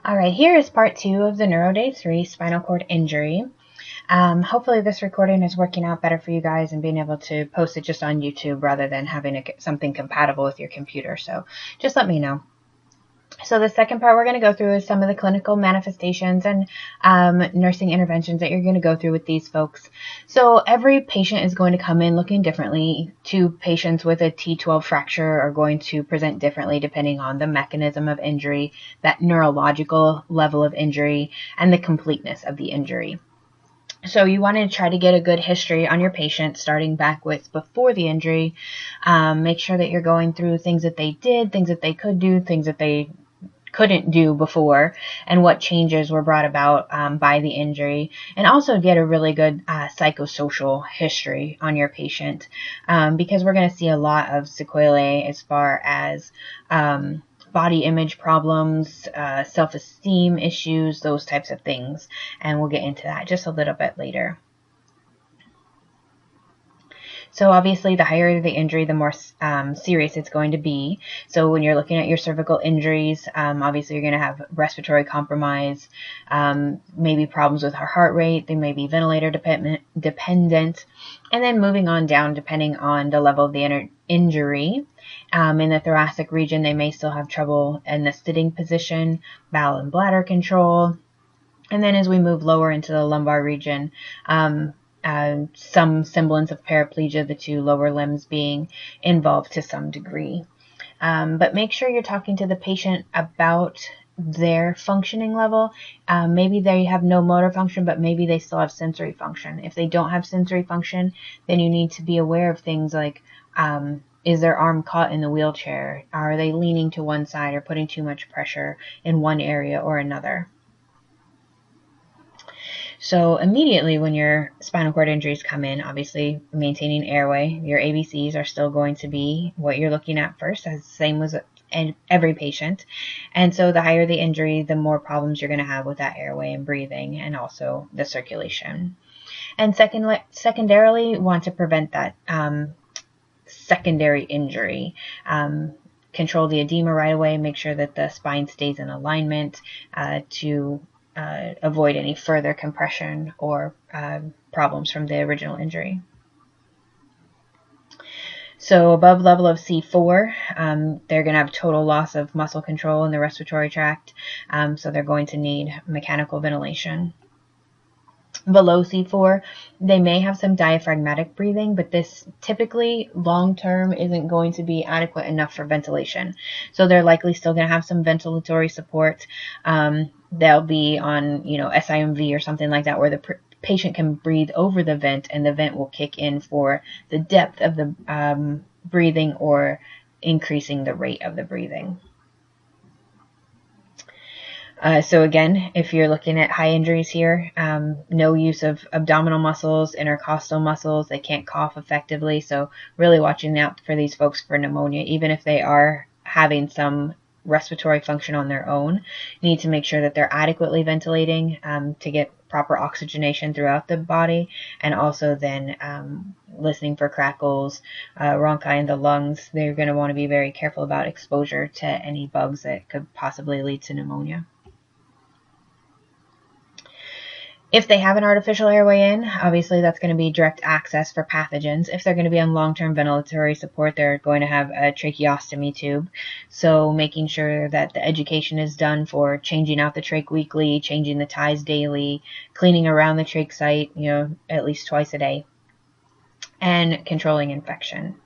All right, here is part 2 of the Neuro Day 3 spinal cord injury. Hopefully this recording is working out better for you guys and being able to post it just on YouTube rather than having something compatible with your computer. So just let me know. So the second part we're going to go through is some of the clinical manifestations and nursing interventions that you're going to go through with these folks. So every patient is going to come in looking differently. Two patients with a T12 fracture are going to present differently depending on the mechanism of injury, that neurological level of injury, and the completeness of the injury. So you want to try to get a good history on your patient, starting back with before the injury. Make sure that you're going through things that they did, things that they could do, things that they couldn't do before, and what changes were brought about by the injury, and also get a really good psychosocial history on your patient, because we're going to see a lot of sequelae as far as body image problems, self-esteem issues, those types of things, and we'll get into that just a little bit later. So obviously, the higher the injury, the more serious it's going to be. So when you're looking at your cervical injuries, obviously you're going to have respiratory compromise, maybe problems with our heart rate. They may be ventilator dependent. And then moving on down, depending on the level of the injury. In the thoracic region, they may still have trouble in the sitting position, bowel and bladder control. And then as we move lower into the lumbar region, some semblance of paraplegia, the two lower limbs being involved to some degree. But make sure you're talking to the patient about their functioning level. Maybe they have no motor function, but maybe they still have sensory function. If they don't have sensory function, then you need to be aware of things like, is their arm caught in the wheelchair? Are they leaning to one side or putting too much pressure in one area or another? So immediately when your spinal cord injuries come in, obviously maintaining airway, your ABCs are still going to be what you're looking at first, as the same as every patient. And so the higher the injury, the more problems you're going to have with that airway and breathing, and also the circulation. And secondarily, want to prevent that secondary injury. Control the edema right away, make sure that the spine stays in alignment to avoid any further compression or problems from the original injury. So above level of C4, they're going to have total loss of muscle control in the respiratory tract, so they're going to need mechanical ventilation. Below C4, they may have some diaphragmatic breathing, but this typically long-term isn't going to be adequate enough for ventilation. So they're likely still going to have some ventilatory support. They'll be on, SIMV or something like that, where the patient can breathe over the vent, and the vent will kick in for the depth of the breathing or increasing the rate of the breathing. So again, if you're looking at high injuries here, no use of abdominal muscles, intercostal muscles. They can't cough effectively. So really watching out for these folks for pneumonia, even if they are having some respiratory function on their own. You need to make sure that they're adequately ventilating to get proper oxygenation throughout the body, and also then listening for crackles, rhonchi in the lungs. They're going to want to be very careful about exposure to any bugs that could possibly lead to pneumonia. If they have an artificial airway in, obviously that's going to be direct access for pathogens. If they're going to be on long-term ventilatory support, they're going to have a tracheostomy tube. So making sure that the education is done for changing out the trach weekly, changing the ties daily, cleaning around the trach site, at least twice a day, and controlling infection.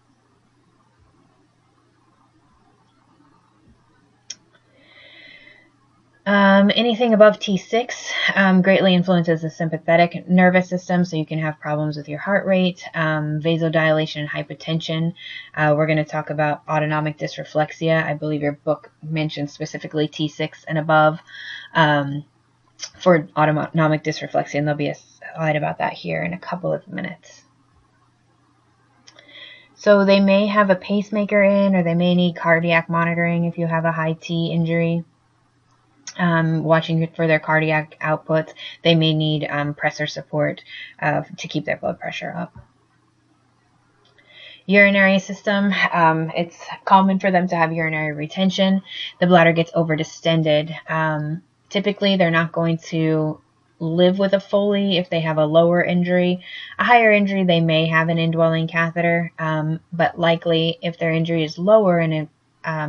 Anything above T6 greatly influences the sympathetic nervous system, so you can have problems with your heart rate, vasodilation, and hypotension. We're going to talk about autonomic dysreflexia. I believe your book mentions specifically T6 and above for autonomic dysreflexia, and there'll be a slide about that here in a couple of minutes. So they may have a pacemaker in, or they may need cardiac monitoring if you have a high T injury. Watching for their cardiac outputs. They may need pressor support to keep their blood pressure up. Urinary system, it's common for them to have urinary retention. The bladder gets overdistended. Typically, they're not going to live with a Foley if they have a lower injury. A higher injury, they may have an indwelling catheter, but likely if their injury is lower and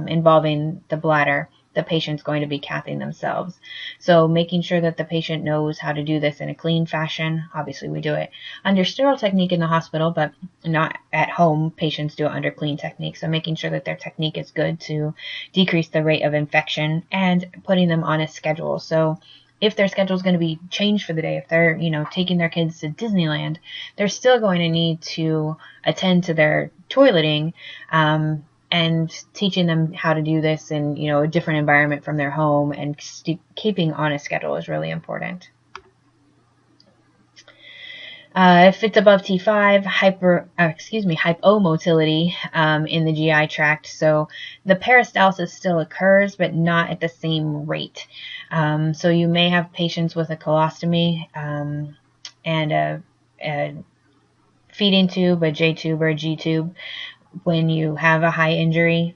involving the bladder, the patient's going to be cathing themselves. So making sure that the patient knows how to do this in a clean fashion. Obviously, we do it under sterile technique in the hospital, but not at home. Patients do it under clean technique. So making sure that their technique is good to decrease the rate of infection and putting them on a schedule. So if their schedule is going to be changed for the day, if they're, taking their kids to Disneyland, they're still going to need to attend to their toileting, and teaching them how to do this in, a different environment from their home, and keeping on a schedule is really important. If it's above T5, hypomotility in the GI tract. So the peristalsis still occurs, but not at the same rate. So you may have patients with a colostomy and a feeding tube, a J tube or a G tube, when you have a high injury.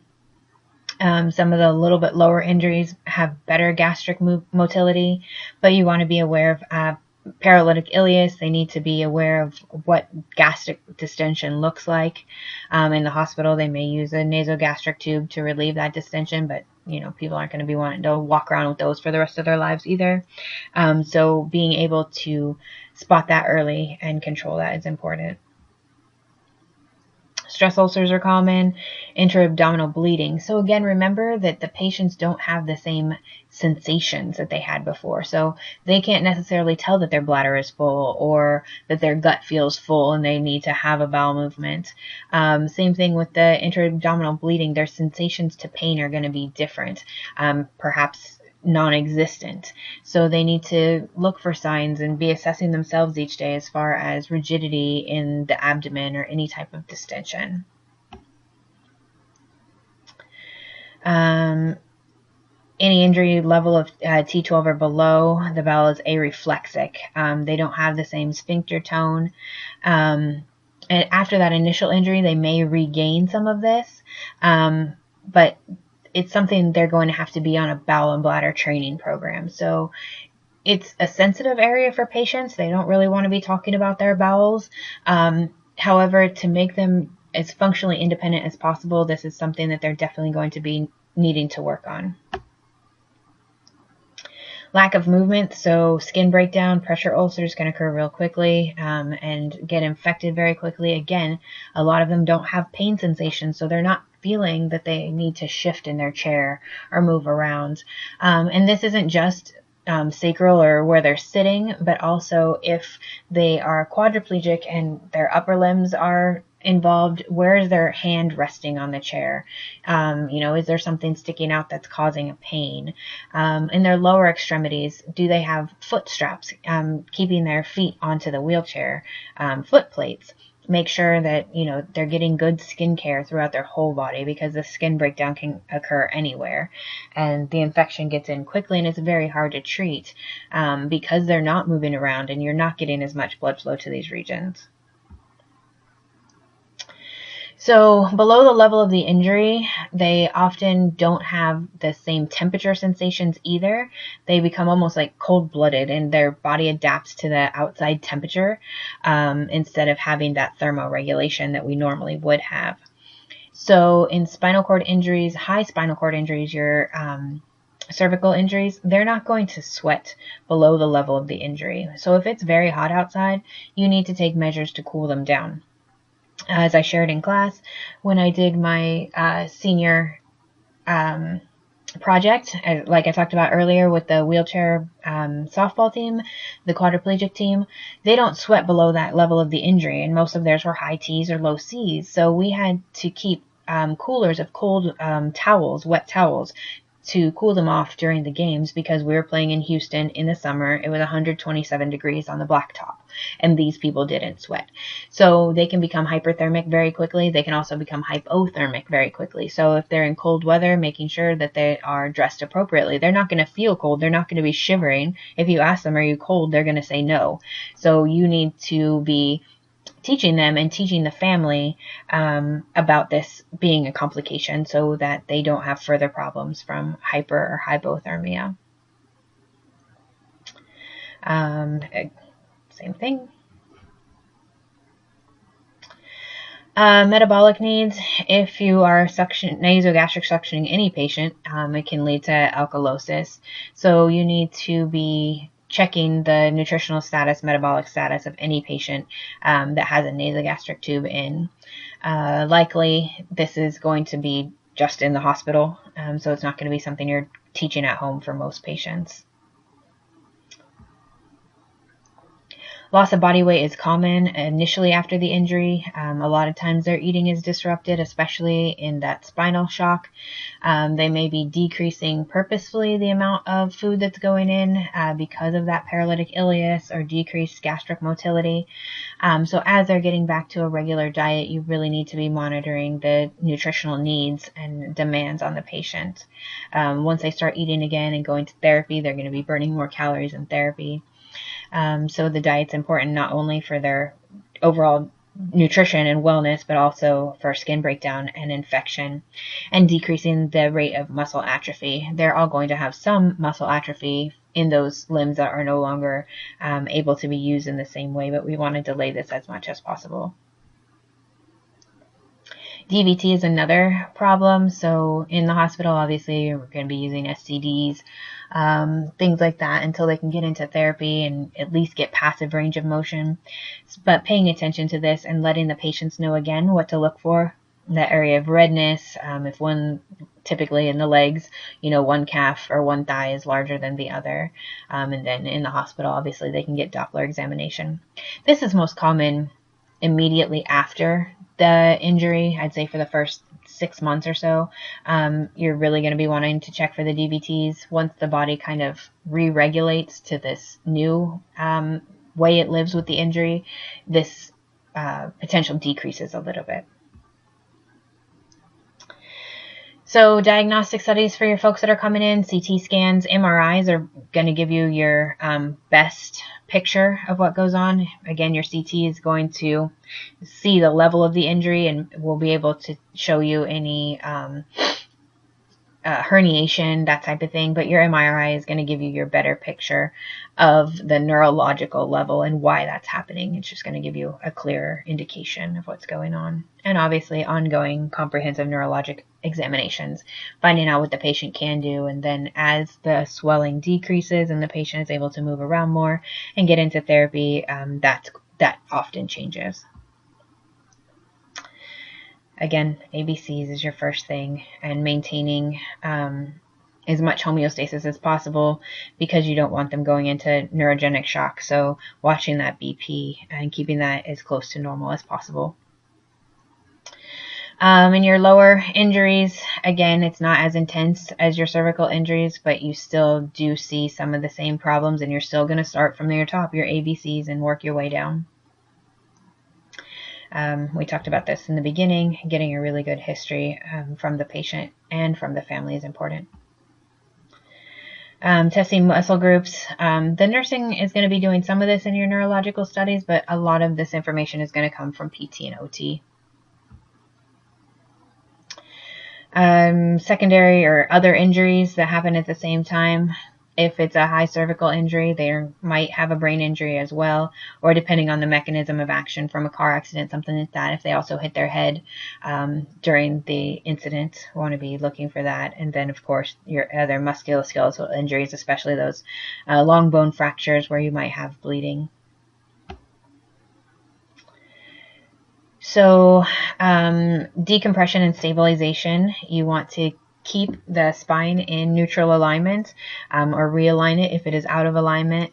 Some of the little bit lower injuries have better gastric motility, but you want to be aware of paralytic ileus. They need to be aware of what gastric distension looks like. In the hospital, they may use a nasogastric tube to relieve that distension, but people aren't going to be wanting to walk around with those for the rest of their lives either. So being able to spot that early and control that is important. Stress ulcers are common, intra-abdominal bleeding. So again, remember that the patients don't have the same sensations that they had before. So they can't necessarily tell that their bladder is full or that their gut feels full and they need to have a bowel movement. Same thing with the intra-abdominal bleeding. Their sensations to pain are going to be different, perhaps non-existent. So they need to look for signs and be assessing themselves each day as far as rigidity in the abdomen or any type of distension. Any injury level of T12 or below, the bowel is areflexic. They don't have the same sphincter tone. And after that initial injury, they may regain some of this, but it's something they're going to have to be on a bowel and bladder training program. So it's a sensitive area for patients. They don't really want to be talking about their bowels. However, to make them as functionally independent as possible, this is something that they're definitely going to be needing to work on. Lack of movement, so skin breakdown, pressure ulcers can occur real quickly and get infected very quickly. Again, a lot of them don't have pain sensations, so they're not feeling that they need to shift in their chair or move around. And this isn't just sacral or where they're sitting, but also if they are quadriplegic and their upper limbs are involved, where is their hand resting on the chair? Is there something sticking out that's causing a pain? In their lower extremities, do they have foot straps keeping their feet onto the wheelchair, foot plates? Make sure that, they're getting good skin care throughout their whole body, because the skin breakdown can occur anywhere and the infection gets in quickly and it's very hard to treat because they're not moving around and you're not getting as much blood flow to these regions. So below the level of the injury, they often don't have the same temperature sensations either. They become almost like cold-blooded and their body adapts to the outside temperature instead of having that thermoregulation that we normally would have. So in spinal cord injuries, high spinal cord injuries, your cervical injuries, they're not going to sweat below the level of the injury. So if it's very hot outside, you need to take measures to cool them down. As I shared in class, when I did my senior project, like I talked about earlier with the wheelchair softball team, the quadriplegic team, they don't sweat below that level of the injury, and most of theirs were high T's or low C's. So we had to keep coolers of cold towels, wet towels, to cool them off during the games because we were playing in Houston in the summer. It was 127 degrees on the blacktop, and these people didn't sweat. So they can become hyperthermic very quickly. They can also become hypothermic very quickly. So if they're in cold weather, making sure that they are dressed appropriately. They're not going to feel cold. They're not going to be shivering. If you ask them, are you cold? They're going to say no. So you need to be teaching them and teaching the family about this being a complication so that they don't have further problems from hyper or hypothermia. Same thing. Metabolic needs. If you are nasogastric suctioning any patient, it can lead to alkalosis. So you need to be checking the nutritional status, metabolic status of any patient that has a nasogastric tube in. Likely, this is going to be just in the hospital, so it's not going to be something you're teaching at home for most patients. Loss of body weight is common initially after the injury. A lot of times their eating is disrupted, especially in that spinal shock. They may be decreasing purposefully the amount of food that's going in because of that paralytic ileus or decreased gastric motility. So as they're getting back to a regular diet, you really need to be monitoring the nutritional needs and demands on the patient. Once they start eating again and going to therapy, they're going to be burning more calories in therapy. So the diet's important not only for their overall nutrition and wellness, but also for skin breakdown and infection, and decreasing the rate of muscle atrophy. They're all going to have some muscle atrophy in those limbs that are no longer able to be used in the same way, but we want to delay this as much as possible. DVT is another problem. So in the hospital, obviously, we're going to be using SCDs, things like that until they can get into therapy and at least get passive range of motion. But paying attention to this and letting the patients know again what to look for. That area of redness, if one, typically in the legs, one calf or one thigh is larger than the other. And then in the hospital, obviously, they can get Doppler examination. This is most common immediately after the injury. I'd say for the first 6 months or so, you're really going to be wanting to check for the DVTs. Once the body kind of re-regulates to this new way it lives with the injury, this potential decreases a little bit. So diagnostic studies for your folks that are coming in, CT scans, MRIs are going to give you your best picture of what goes on. Again, your CT is going to see the level of the injury and will be able to show you any herniation, that type of thing. But your MRI is going to give you your better picture of the neurological level and why that's happening. It's just going to give you a clearer indication of what's going on. And obviously ongoing comprehensive neurologic examinations, finding out what the patient can do. And then as the swelling decreases and the patient is able to move around more and get into therapy, that often changes. Again, ABCs is your first thing, and maintaining as much homeostasis as possible because you don't want them going into neurogenic shock. So watching that BP and keeping that as close to normal as possible. In your lower injuries, again, it's not as intense as your cervical injuries, but you still do see some of the same problems, and you're still going to start from your top, your ABCs, and work your way down. We talked about this in the beginning. Getting a really good history from the patient and from the family is important. Testing muscle groups. The nursing is going to be doing some of this in your neurological studies, but a lot of this information is going to come from PT and OT. Secondary or other injuries that happen at the same time. If it's a high cervical injury, they might have a brain injury as well, or depending on the mechanism of action from a car accident, something like that. If they also hit their head during the incident, we want to be looking for that. And then, of course, your other musculoskeletal injuries, especially those long bone fractures where you might have bleeding. So decompression and stabilization, you want to keep the spine in neutral alignment or realign it if it is out of alignment.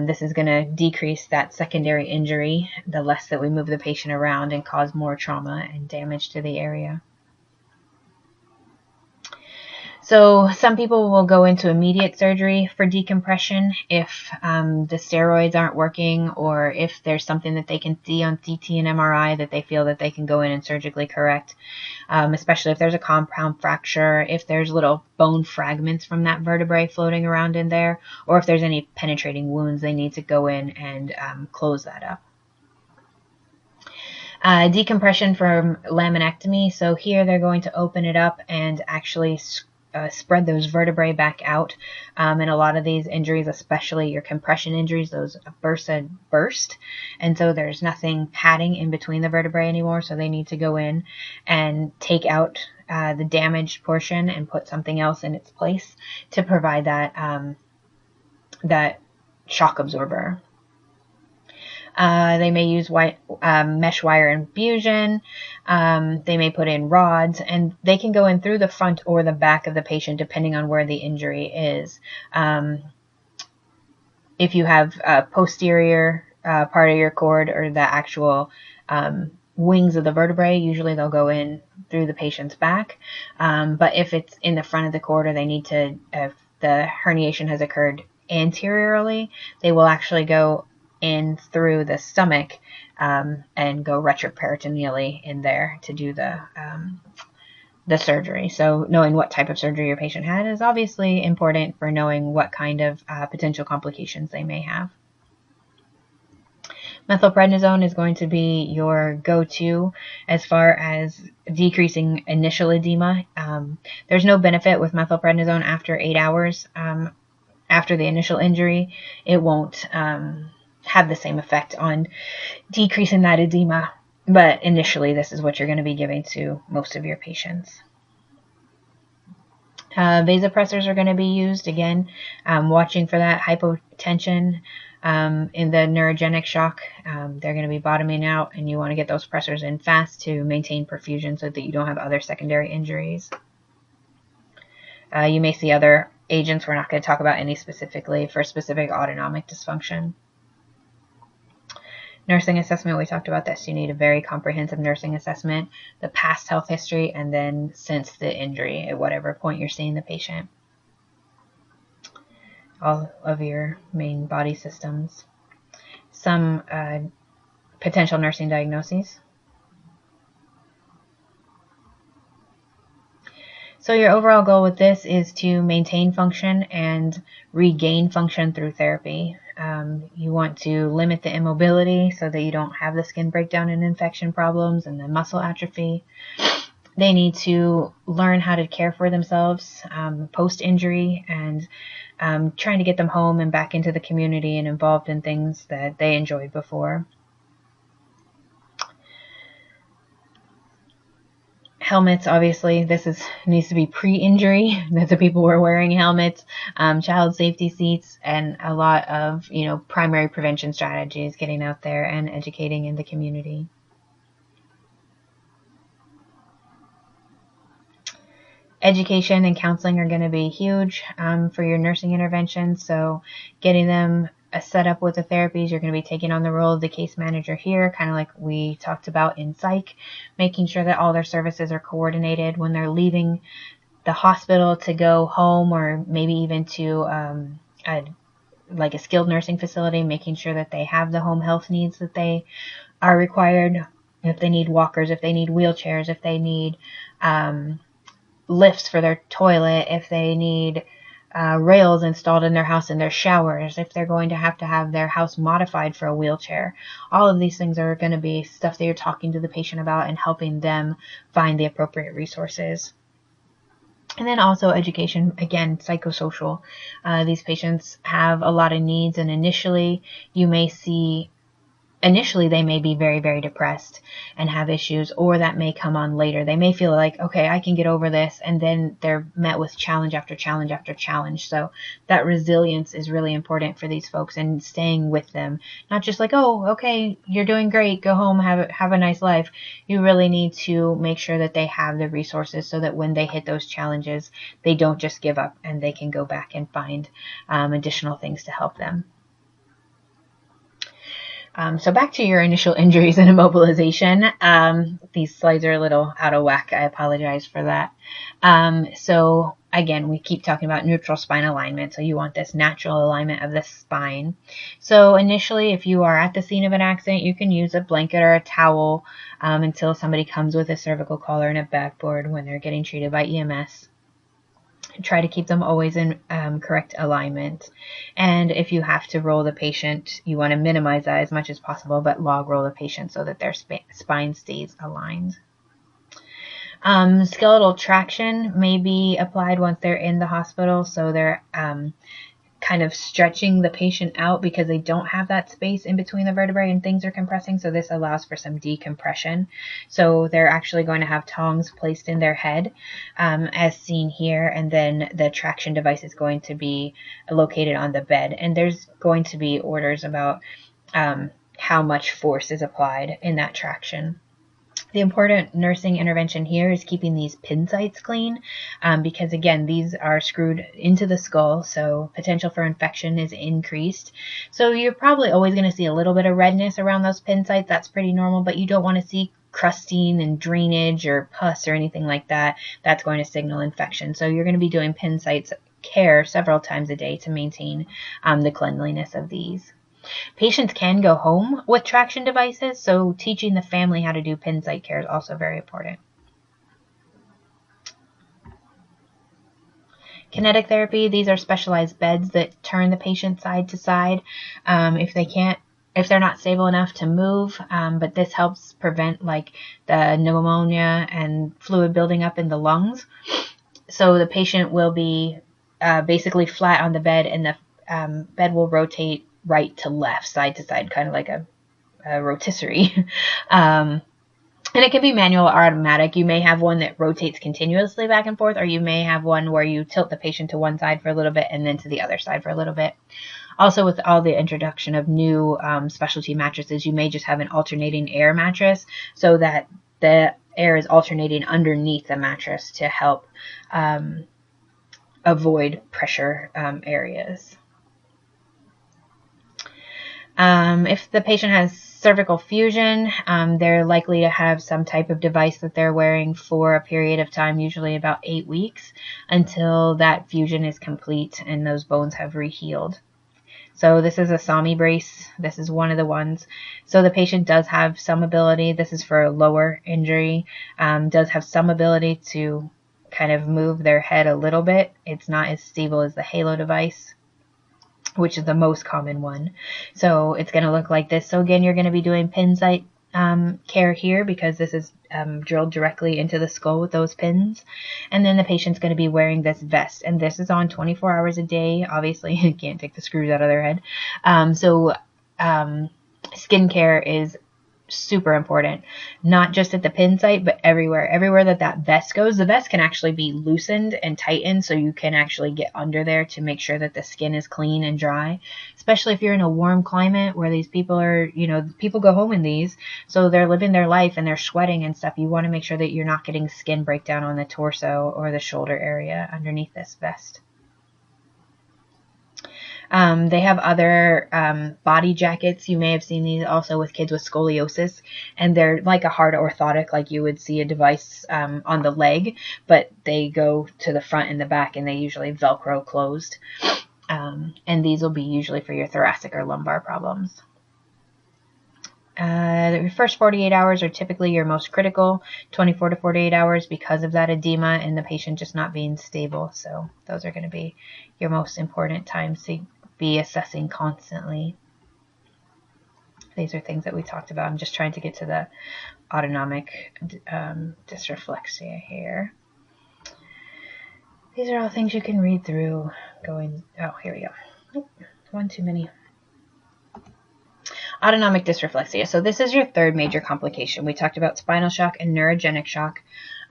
This is going to decrease that secondary injury the less that we move the patient around and cause more trauma and damage to the area. So some people will go into immediate surgery for decompression if the steroids aren't working, or if there's something that they can see on CT and MRI that they feel that they can go in and surgically correct, especially if there's a compound fracture, if there's little bone fragments from that vertebrae floating around in there, or if there's any penetrating wounds, they need to go in and close that up. Decompression from laminectomy. So here they're going to open it up and actually spread those vertebrae back out. And a lot of these injuries, especially your compression injuries, those burst. And so there's nothing padding in between the vertebrae anymore. So they need to go in and take out the damaged portion and put something else in its place to provide that shock absorber. They may use mesh wire infusion. They may put in rods, and they can go in through the front or the back of the patient depending on where the injury is. If you have a posterior part of your cord or the actual wings of the vertebrae, usually they'll go in through the patient's back. But if it's in the front of the cord, or they need to, if the herniation has occurred anteriorly, they will actually go in through the stomach and go retroperitoneally in there to do the surgery. So knowing what type of surgery your patient had is obviously important for knowing what kind of potential complications they may have. Methylprednisone is going to be your go-to as far as decreasing initial edema. There's no benefit with methylprednisone after 8 hours after the initial injury. It won't have the same effect on decreasing that edema, but initially this is what you're going to be giving to most of your patients. Vasopressors are going to be used, again, watching for that hypotension in the neurogenic shock. They're going to be bottoming out, and you want to get those pressors in fast to maintain perfusion so that you don't have other secondary injuries. You may see other agents. We're not going to talk about any specifically for specific autonomic dysfunction. Nursing assessment, we talked about this. You need a very comprehensive nursing assessment, the past health history, and then since the injury at whatever point you're seeing the patient. All of your main body systems. Some potential nursing diagnoses. So your overall goal with this is to maintain function and regain function through therapy. You want to limit the immobility so that you don't have the skin breakdown and infection problems and the muscle atrophy. They need to learn how to care for themselves post-injury, and trying to get them home and back into the community and involved in things that they enjoyed before. Helmets, obviously, this needs to be pre-injury that the people were wearing helmets, child safety seats, and a lot of, primary prevention strategies, getting out there and educating in the community. Education and counseling are going to be huge for your nursing interventions, so getting them set up with the therapies. You're going to be taking on the role of the case manager here, kind of like we talked about in psych, making sure that all their services are coordinated when they're leaving the hospital to go home, or maybe even to a skilled nursing facility, making sure that they have the home health needs that they are required. If they need walkers, if they need wheelchairs, if they need lifts for their toilet, if they need rails installed in their house in their showers, if they're going to have their house modified for a wheelchair. All of these things are going to be stuff that you're talking to the patient about and helping them find the appropriate resources. And then also education, again, psychosocial. These patients have a lot of needs, and initially they may be very, very depressed and have issues, or that may come on later. They may feel like, okay, I can get over this, and then they're met with challenge after challenge after challenge. So that resilience is really important for these folks, and staying with them. Not just like, oh, okay, you're doing great, go home, have a nice life. You really need to make sure that they have the resources so that when they hit those challenges, they don't just give up, and they can go back and find additional things to help them. So back to your initial injuries and immobilization. These slides are a little out of whack. I apologize for that. So again, we keep talking about neutral spine alignment. So you want this natural alignment of the spine. So initially, if you are at the scene of an accident, you can use a blanket or a towel until somebody comes with a cervical collar and a backboard when they're getting treated by EMS. Try to keep them always in correct alignment. And if you have to roll the patient, you want to minimize that as much as possible, but log roll the patient so that their spine stays aligned. Skeletal traction may be applied once they're in the hospital, so they're kind of stretching the patient out because they don't have that space in between the vertebrae and things are compressing, so this allows for some decompression. So they're actually going to have tongs placed in their head, as seen here, and then the traction device is going to be located on the bed, and there's going to be orders about how much force is applied in that traction. The important nursing intervention here is keeping these pin sites clean, because again, these are screwed into the skull, so potential for infection is increased. So you're probably always going to see a little bit of redness around those pin sites. That's pretty normal, but you don't want to see crusting and drainage or pus or anything like that. That's going to signal infection. So you're going to be doing pin sites care several times a day to maintain the cleanliness of these. Patients can go home with traction devices, so teaching the family how to do pin site care is also very important. Kinetic therapy, these are specialized beds that turn the patient side to side if they're not stable enough to move, but this helps prevent like the pneumonia and fluid building up in the lungs. So the patient will be basically flat on the bed, and the bed will rotate right to left, side to side, kind of like a rotisserie. And it can be manual or automatic. You may have one that rotates continuously back and forth, or you may have one where you tilt the patient to one side for a little bit and then to the other side for a little bit. Also, with all the introduction of new specialty mattresses, you may just have an alternating air mattress so that the air is alternating underneath the mattress to help avoid pressure areas. If the patient has cervical fusion, they're likely to have some type of device that they're wearing for a period of time, usually about 8 weeks, until that fusion is complete and those bones have rehealed. So this is a SAMI brace. This is one of the ones. So the patient does have some ability, this is for a lower injury, does have some ability to kind of move their head a little bit. It's not as stable as the Halo device, which is the most common one. So it's going to look like this. So again, you're going to be doing pin site care here because this is drilled directly into the skull with those pins. And then the patient's going to be wearing this vest, and this is on 24 hours a day. Obviously, you can't take the screws out of their head. Skin care is super important, not just at the pin site, but everywhere that vest goes. The vest can actually be loosened and tightened, so you can actually get under there to make sure that the skin is clean and dry, especially if you're in a warm climate where these people are, people go home in these, so they're living their life and they're sweating and stuff. You want to make sure that you're not getting skin breakdown on the torso or the shoulder area underneath this vest. They have other body jackets. You may have seen these also with kids with scoliosis, and they're like a hard orthotic, like you would see a device on the leg, but they go to the front and the back, and they usually Velcro closed. And these will be usually for your thoracic or lumbar problems. The first 48 hours are typically your most critical, 24 to 48 hours because of that edema and the patient just not being stable. So those are going to be your most important times to be assessing constantly. These are things that we talked about. I'm just trying to get to the autonomic dysreflexia here. These are all things you can read through here we go. One too many. Autonomic dysreflexia. So this is your third major complication. We talked about spinal shock and neurogenic shock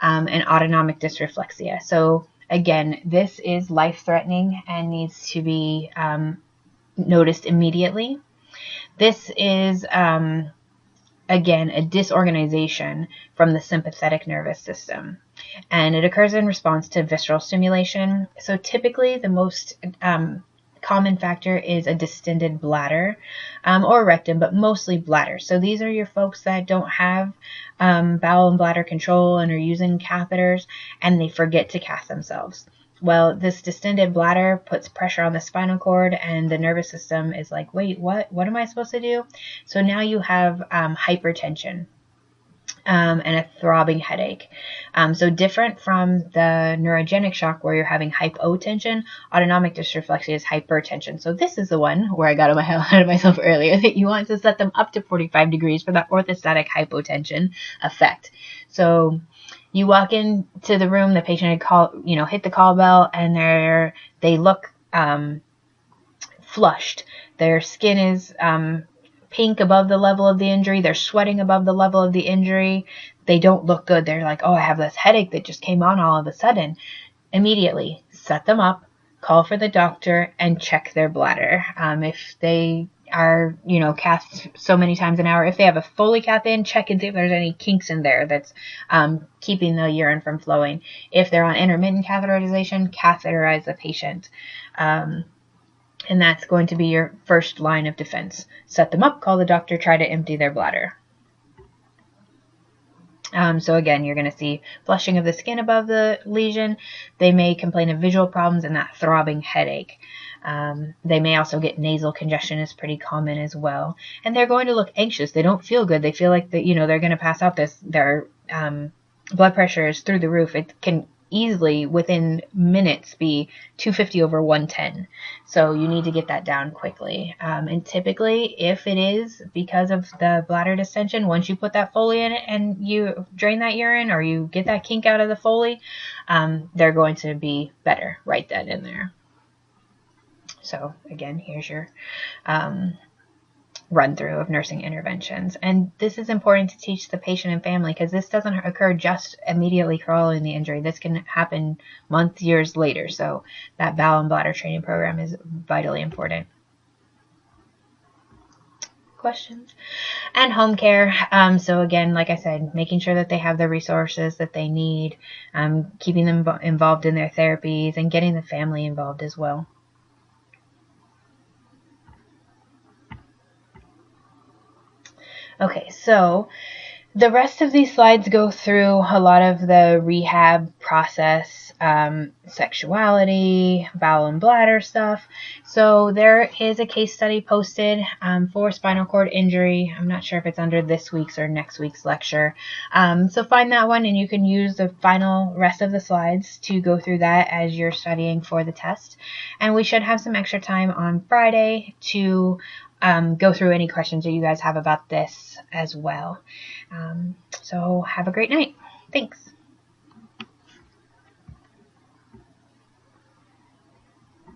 and autonomic dysreflexia. So again, this is life-threatening and needs to be noticed immediately. This is, again, a disorganization from the sympathetic nervous system. And it occurs in response to visceral stimulation. So typically the most common factor is a distended bladder or rectum, but mostly bladder. So these are your folks that don't have bowel and bladder control and are using catheters, and they forget to cath themselves. Well, this distended bladder puts pressure on the spinal cord, and the nervous system is like, wait, what am I supposed to do? So now you have hypertension. And a throbbing headache. So different from the neurogenic shock where you're having hypotension, autonomic dysreflexia is hypertension. So this is the one where I got ahead of myself earlier, that you want to set them up to 45 degrees for that orthostatic hypotension effect. So You walk into the room, the patient had hit the call bell, and they look flushed. Their skin is pink above the level of the injury. They're sweating above the level of the injury. They don't look good. They're like, oh, I have this headache that just came on all of a sudden. Immediately set them up, call for the doctor, and check their bladder. If they are, cathed so many times an hour, if they have a Foley cath in, check and see if there's any kinks in there that's keeping the urine from flowing. If they're on intermittent catheterization, catheterize the patient. And that's going to be your first line of defense. Set them up, call the doctor, try to empty their bladder. So again, you're going to see flushing of the skin above the lesion. They may complain of visual problems and that throbbing headache. They may also get nasal congestion, is pretty common as well. And they're going to look anxious. They don't feel good. They feel like they're going to pass out. Their blood pressure is through the roof. It can easily, within minutes, be 250 over 110. So you need to get that down quickly. And typically, if it is because of the bladder distension, once you put that Foley in it and you drain that urine or you get that kink out of the Foley, they're going to be better right then and there. So again, here's your run through of nursing interventions. And this is important to teach the patient and family, because this doesn't occur just immediately following the injury. This can happen months, years later. So that bowel and bladder training program is vitally important. Questions? And home care. So again, like I said, making sure that they have the resources that they need, keeping them involved in their therapies, and getting the family involved as well. Okay, so the rest of these slides go through a lot of the rehab process, sexuality, bowel and bladder stuff. So there is a case study posted for spinal cord injury. I'm not sure if it's under this week's or next week's lecture. So find that one, and you can use the final rest of the slides to go through that as you're studying for the test. And we should have some extra time on Friday to go through any questions that you guys have about this as well. So have a great night. Thanks.